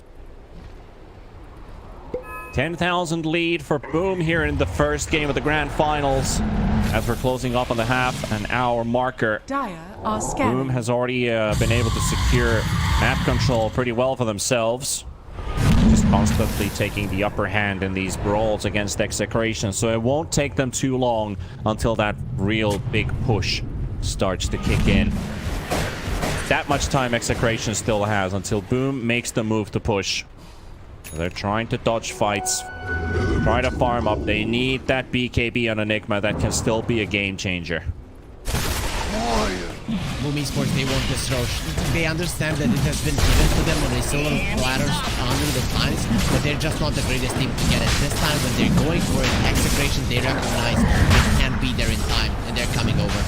10,000 lead for Boom here in the first game of the Grand Finals. As we're closing up on the half an hour marker, Dire are scanning. Boom has already been able to secure map control pretty well for themselves. Just constantly taking the upper hand in these brawls against Execration, so it won't take them too long until that real big push starts to kick in. That much time Execration still has until Boom makes the move to push. They're trying to dodge fights, try to farm up. They need that BKB on Enigma. That can still be a game changer. Boom Esports, they want this Roche. They understand that it has been given to them on a silver platter hundreds of times, but they're just not the greatest team to get it. This time when they're going for it, Execration, they recognize they can't be there in time, and they're coming over.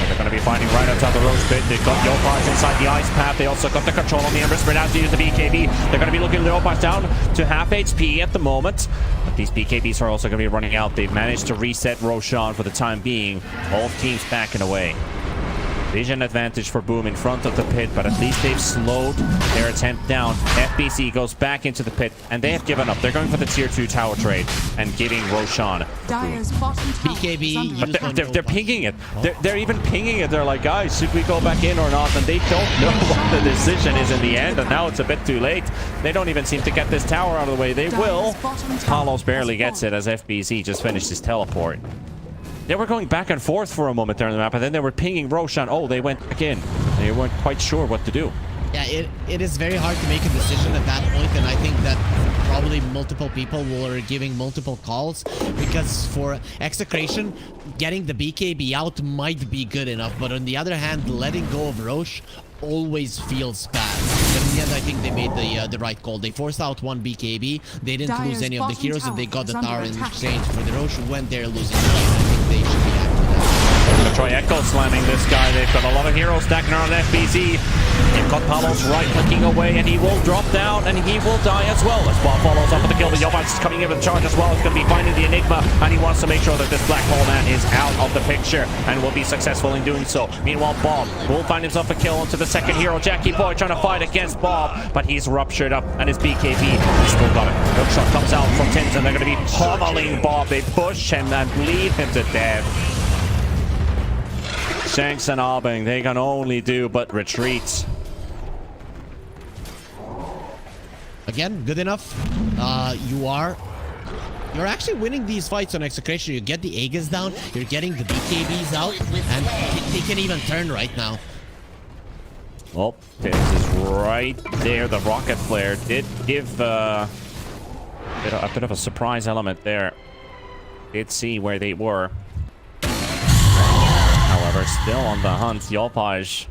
They're going to be fighting right outside the Roach Pit. They've got Yopars inside the Ice Path. They also got the control on the Ember Spread out to use the BKB. They're going to be looking at the Yopars down to half HP at the moment. But these BKBs are also going to be running out. They've managed to reset Roshan for the time being. Both teams backing away. Vision advantage for Boom in front of the pit, but at least they've slowed their attempt down. FBC goes back into the pit, and they have given up. They're going for the tier 2 tower trade and giving Roshan Dire's bottom tower BKB, is under but they're pinging it. They're even pinging it. They're like, guys, should we go back in or not? And they don't know what the decision is in the end, and now it's a bit too late. They don't even seem to get this tower out of the way. They will. Palos barely gets it as FBC just finished his teleport. They were going back and forth for a moment there on the map, and then they were pinging Roshan. Oh, they went back in. They weren't quite sure what to do. Yeah, it is very hard to make a decision at that point, and I think that probably multiple people were giving multiple calls, because for Execration, getting the BKB out might be good enough, but on the other hand, letting go of Roche always feels bad. But in the end, I think they made the right call. They forced out one BKB, they didn't lose any of the heroes, and they got the tower in exchange for the Roche when they're losing the game. I think they should be happy with that. They're going to try Echo slamming this guy. They've got a lot of heroes stacking around FBZ. They've got Palos right clicking away, and he will drop down, and he will die as well. As Bob follows up with the kill, but Yovans is coming in with the charge as well. He's going to be finding the Enigma, and he wants to make sure that this Black Hole Man is out of the picture, and will be successful in doing so. Meanwhile, Bob will find himself a kill onto the second hero. Jackie Boy trying to fight against Bob, but he's ruptured up, and his BKB, he's still got it. Hookshot comes out from Tims, and they're going to be pummeling Bob. They push him and bleed him to death. Shanks and Abeng, they can only do but retreat. Again, good enough. You're actually winning these fights on Execration. You get the Aegis down, you're getting the BKBs out, and they can even turn right now. Well, this is right there. The rocket flare did give a bit of a surprise element there. Did see where they were. However, still on the hunt. Yopaj.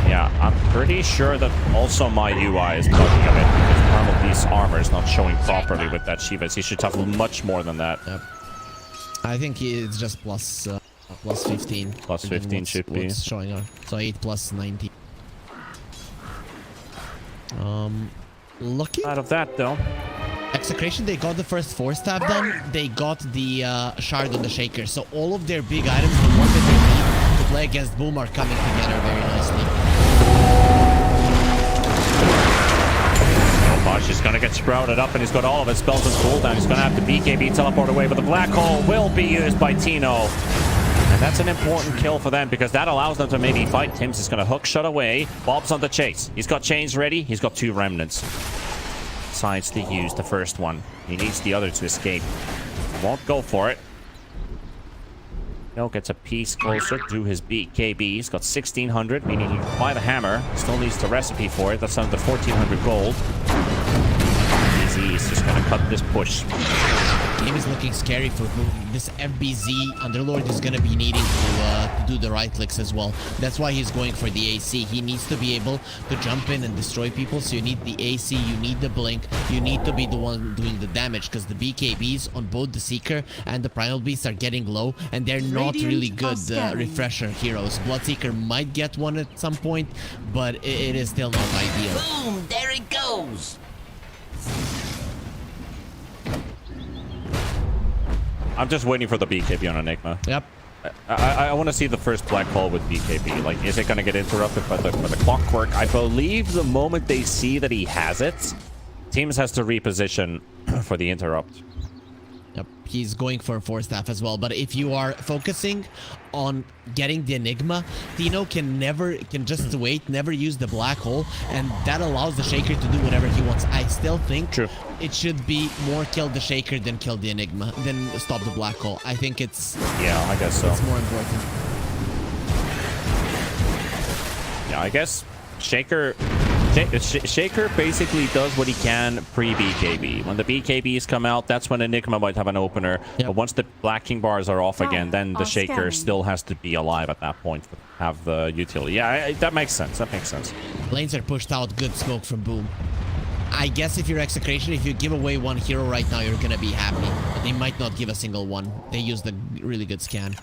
Yeah, I'm pretty sure that also my UI is bugging a bit because Primal Beast's armor is not showing properly with that Shivas. He should have much more than that. Yep. I think it's just plus plus 15. Plus 15 should be. What's showing on? So 8 plus 19. Looking Out of that, though. Execration, they got the first 4-stab done. They got the shard on the shaker. So all of their big items, the ones that they need to play against Boom, are coming together very nicely. Bosch is gonna get sprouted up, and he's got all of his spells and cooldown. He's gonna have to BKB teleport away, but the black hole will be used by Tino. And that's an important kill for them because that allows them to maybe fight. Tim's is gonna hook shot away. Bob's on the chase. He's got chains ready. He's got 2 remnants. Decides to use the first one. He needs the other to escape. Won't go for it. No, gets a piece closer to his BKB. He's got 1600, meaning he can buy the hammer. Still needs the recipe for it. That's under 1400 gold. Easy is just gonna cut this push. Game is looking scary for Boom. This FBZ Underlord is gonna be needing to do the right clicks as well. That's why he's going for the AC. He needs to be able to jump in and destroy people. So you need the AC, you need the blink, you need to be the one doing the damage because the BKBs on both the Seeker and the Primal Beast are getting low, and they're not really good refresher heroes. Bloodseeker might get one at some point, but it is still not ideal. Boom! There it goes! I'm just waiting for the BKB on Enigma. Yep. I want to see the first black hole with BKB. Like, is it going to get interrupted by the clockwork? I believe the moment they see that he has it, Teams has to reposition for the interrupt. Yep, he's going for a 4-staff as well. But if you are focusing on getting the Enigma, Tino can just wait, never use the black hole, and that allows the Shaker to do whatever he wants. I still think it should be more kill the Shaker than kill the Enigma, than stop the black hole. I think it's... Yeah, I guess so. It's more important. Yeah, I guess Shaker basically does what he can pre-BKB. When the BKBs come out, that's when Enigma might have an opener. Yep. But once the Black King bars are off again, then the Shaker still has to be alive at that point to have the utility. Yeah, that makes sense. That makes sense. Lanes are pushed out. Good smoke from Boom. I guess if you're Execration, if you give away one hero right now, you're gonna be happy. But they might not give a single one. They used a really good scan.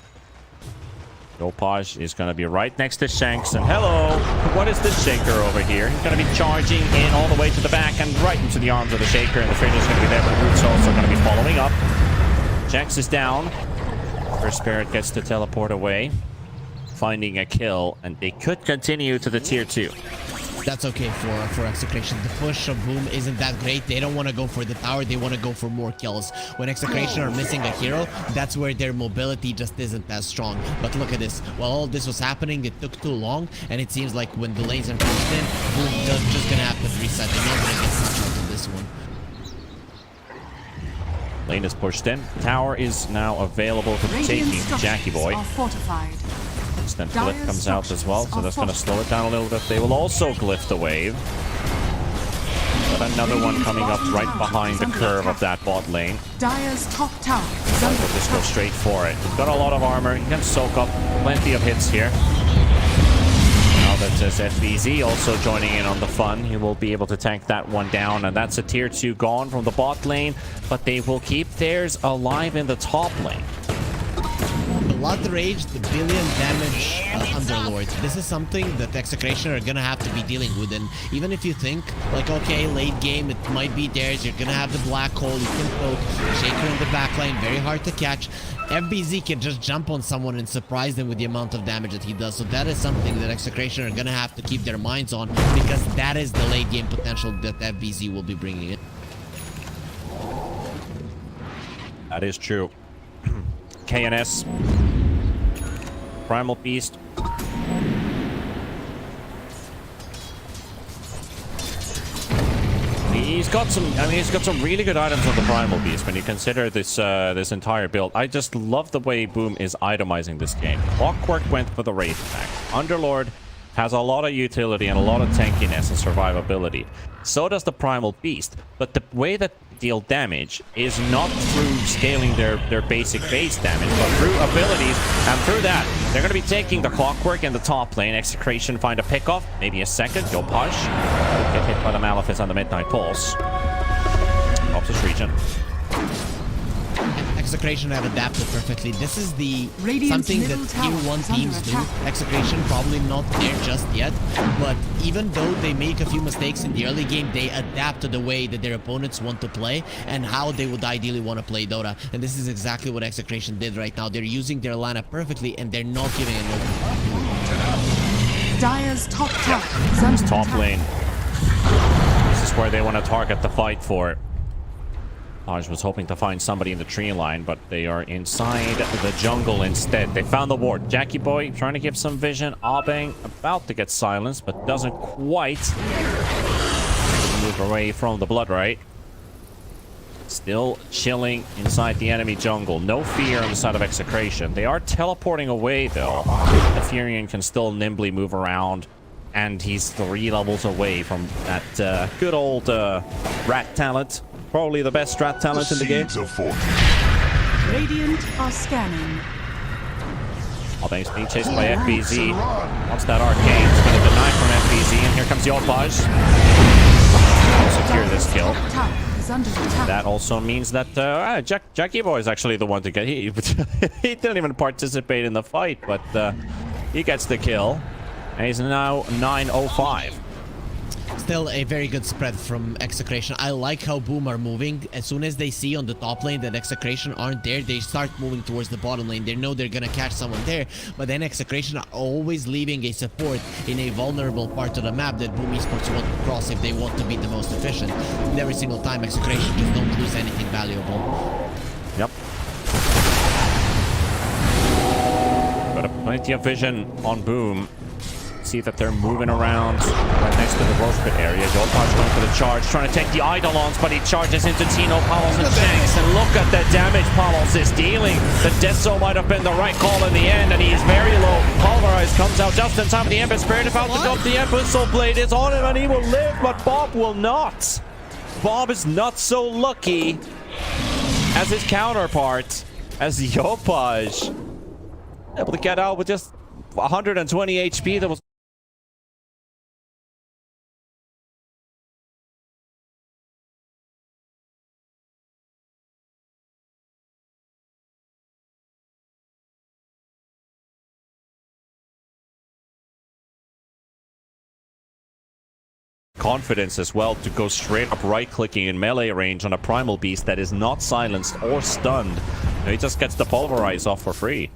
Dopage is going to be right next to Shanks. And hello, what is this Shaker over here? He's going to be charging in all the way to the back and right into the arms of the Shaker. And the Fringe is going to be there, but Root's also going to be following up. Shanks is down. First Spirit gets to teleport away, finding a kill, and they could continue to the tier 2. That's okay for Execration. The push of Boom isn't that great. They don't want to go for the tower. They want to go for more kills. When Execration are missing a hero, that's where their mobility just isn't as strong. But look at this. While all this was happening, it took too long, and it seems like when the lanes are pushed in, Boom is just going to have to reset. They're not going to get such out of this one. Lane is pushed in. Tower is now available for taking Jackie Boy. Then Glyph comes out as well, so that's going to slow it down a little bit. They will also glyph the wave. But another one coming up right behind the curve of that bot lane. Dire's top tower. We'll just go straight for it. He's got a lot of armor. He can soak up plenty of hits here. Now that there's FBZ also joining in on the fun, he will be able to tank that one down. And that's a tier 2 gone from the bot lane, but they will keep theirs alive in the top lane. Lot Rage, the billion damage Underlord. This is something that Execration are gonna have to be dealing with. And even if you think, like, okay, late game, it might be theirs, you're gonna have the black hole, you can poke, Shaker in the backline, very hard to catch. FBZ can just jump on someone and surprise them with the amount of damage that he does. So that is something that Execration are gonna have to keep their minds on, because that is the late game potential that FBZ will be bringing in. That is true. KNS. Primal Beast. He's got some really good items on the Primal Beast when you consider this this entire build. I just love the way Boom is itemizing this game. Clockwork went for the Wraith attack. Underlord has a lot of utility and a lot of tankiness and survivability. So does the Primal Beast. But the way that they deal damage is not through scaling their basic base damage, but through abilities. And through that, they're going to be taking the Clockwork in the top lane. Execration find a pickoff, maybe a second. Go push. Get hit by the Malefice on the Midnight Pulse. Helps us region. Execration have adapted perfectly. This is the Radiant's something that middle tier tower 1 is under teams do. attack. Execration probably not there just yet, but even though they make a few mistakes in the early game, they adapt to the way that their opponents want to play and how they would ideally want to play Dota. And this is exactly what Execration did right now. They're using their lineup perfectly and they're not giving an open. Dire's top tower is under Top attack. lane. This is where they want to target the fight for. Taj was hoping to find somebody in the tree line, but they are inside the jungle instead. They found the ward. Jackie Boy trying to give some vision. Abeng about to get silenced, but doesn't quite move away from the blood right. Still chilling inside the enemy jungle. No fear on the side of Execration. They are teleporting away, though. The Furion can still nimbly move around, and he's 3 levels away from that good old rat talent. Probably the best rat talent in the game. Seeds of fortune. Radiant are scanning. Abeng's being chased by FBZ. Wants that arcane. It's going to deny from FBZ, and here comes Yopaj. Secure this kill. Top tower is under attack. That also means that Jackie Boy is actually the one to get. He didn't even participate in the fight, but he gets the kill. And he's now 905. Still a very good spread from Execration. I like how Boom are moving. As soon as they see on the top lane that Execration aren't there, they start moving towards the bottom lane. They know they're gonna catch someone there, but then Execration are always leaving a support in a vulnerable part of the map that Boom Esports want to cross if they want to be the most efficient. And every single time Execration just don't lose anything valuable. Yep. Got plenty of vision on Boom. See that they're moving around right next to the Rose Pit area. Yopaj going for the charge, trying to take the Eidolons, but he charges into Tino, Palos, and Shanks. And look at the damage Palos is dealing. The Death Zone might have been the right call in the end, and he is very low. Pulverize comes out just in time. The Ember Spirit about to drop. The Abyssal Blade is on him, and he will live, but Bob will not. Bob is not so lucky as his counterpart, as Yopaj. Able to get out with just 120 HP. That was confidence as well to go straight up right-clicking in melee range on a primal beast that is not silenced or stunned. He just gets the pulverize off for free.